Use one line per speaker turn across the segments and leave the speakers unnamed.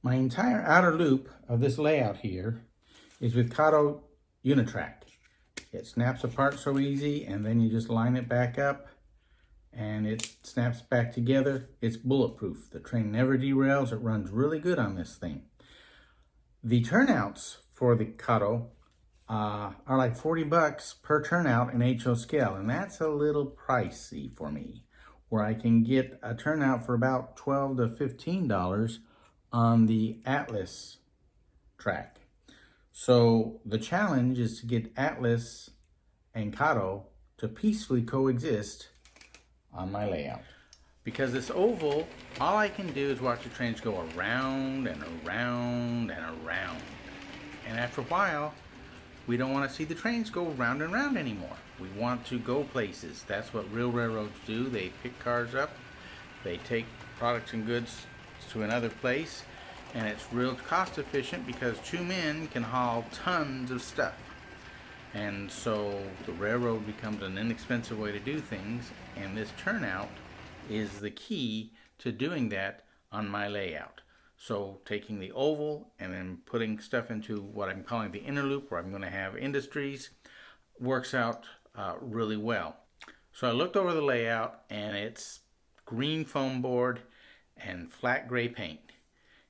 My entire outer loop of this layout here is with Kato Unitrack. It snaps apart so easy, and then you just line it back up and it snaps back together. It's bulletproof. The train never derails. It runs really good on this thing. The turnouts for the Kato are like 40 bucks per turnout in HO scale, and that's a little pricey for me, where I can get a turnout for about $12 to $15 on the Atlas track. So the challenge is to get Atlas and Kato to peacefully coexist on my layout. Because this oval, all I can do is watch the trains go around and around and around. And after a while, we don't want to see the trains go round and round anymore. We want to go places. That's what real railroads do. They pick cars up, they take products and goods to another place, and it's real cost efficient because two men can haul tons of stuff. And so the railroad becomes an inexpensive way to do things, and this turnout is the key to doing that on my layout. So taking the oval and then putting stuff into what I'm calling the inner loop, where I'm going to have industries, works out really well. So I looked over the layout, and it's green foam board and flat gray paint,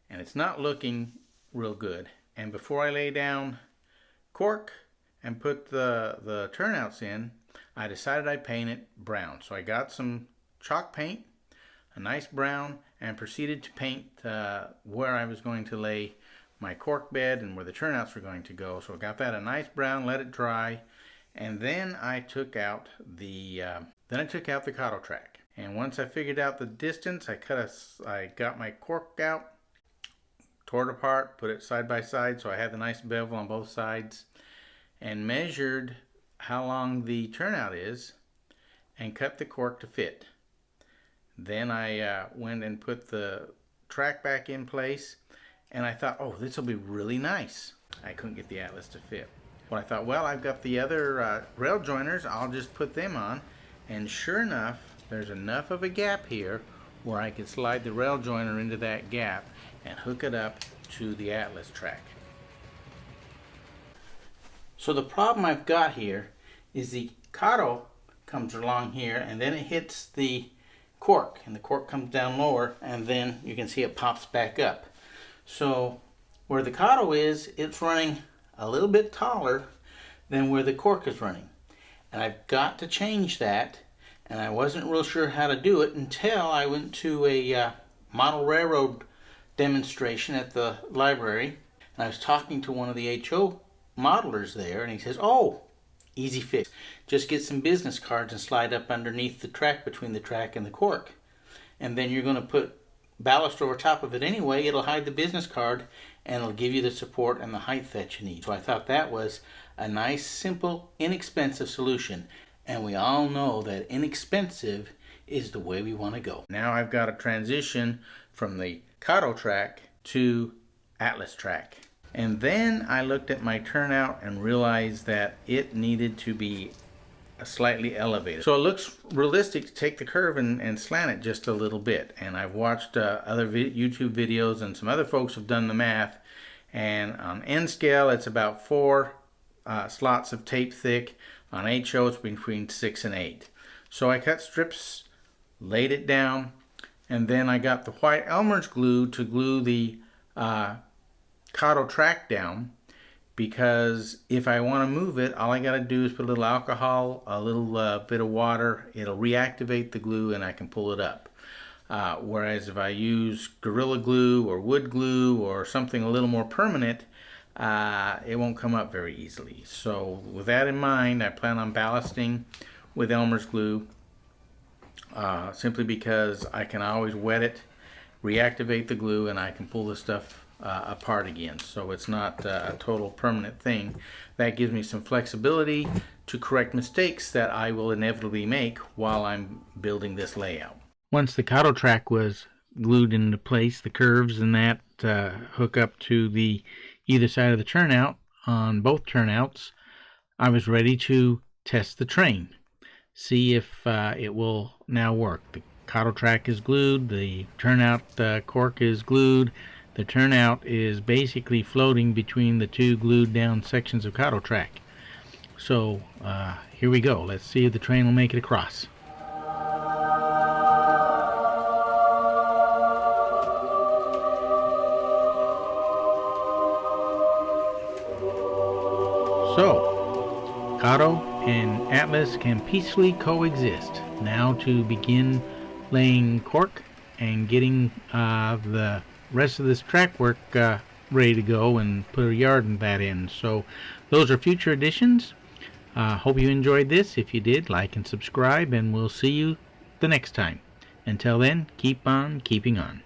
and it's not looking real good. And before I lay down cork and put the turnouts in, I decided I'd paint it brown. So I got some chalk paint, a nice brown, and proceeded to paint where I was going to lay my cork bed and where the turnouts were going to go. So I got that a nice brown, let it dry, and then I took out the Kato track. And once I figured out the distance, I got my cork out, tore it apart, put it side by side so I had the nice bevel on both sides, and measured how long the turnout is and cut the cork to fit. Then I went and put the track back in place, and I thought, oh, this will be really nice. I couldn't get the Atlas to fit. Well, I thought, well, I've got the other rail joiners, I'll just put them on. And sure enough, there's enough of a gap here where I could slide the rail joiner into that gap and hook it up to the Atlas track. So the problem I've got here is the Kato comes along here, and then it hits the cork, and the cork comes down lower, and then you can see it pops back up. So where the Kato is, it's running a little bit taller than where the cork is running, and I've got to change that. And I wasn't real sure how to do it until I went to a model railroad demonstration at the library, and I was talking to one of the HO modelers there, and he says, oh, easy fix. Just get some business cards and slide up underneath the track, between the track and the cork. And then you're going to put ballast over top of it anyway. It'll hide the business card, and it'll give you the support and the height that you need. So I thought that was a nice, simple, inexpensive solution. And we all know that inexpensive is the way we want to go. Now I've got to transition from the Kato track to Atlas track. And then I looked at my turnout and realized that it needed to be slightly elevated. So it looks realistic to take the curve and slant it just a little bit. And I've watched other YouTube videos, and some other folks have done the math. And on N scale, it's about 4 slots of tape thick. On HO, it's between 6 and 8. So I cut strips, laid it down, and then I got the white Elmer's glue to glue the Kato track down, because if I want to move it, all I got to do is put a little alcohol, a little bit of water. It'll reactivate the glue, and I can pull it up. Whereas if I use Gorilla Glue or wood glue or something a little more permanent, it won't come up very easily. So with that in mind, I plan on ballasting with Elmer's glue, simply because I can always wet it, reactivate the glue, and I can pull the stuff apart again. So it's not a total permanent thing. That gives me some flexibility to correct mistakes that I will inevitably make while I'm building this layout. Once the Kato track was glued into place, the curves and that hook up to the either side of the turnout on both turnouts, I was ready to test the train, see if it will now work. The Kato track is glued, the turnout cork is glued, The turnout is basically floating between the two glued down sections of Kato track. So here we go. Let's see if the train will make it across. So, Kato and Atlas can peacefully coexist. Now to begin laying cork and getting the rest of this track work ready to go and put a yard and that in. So those are future editions. Hope you enjoyed this. If you did, like and subscribe, and we'll see you the next time. Until then, keep on keeping on.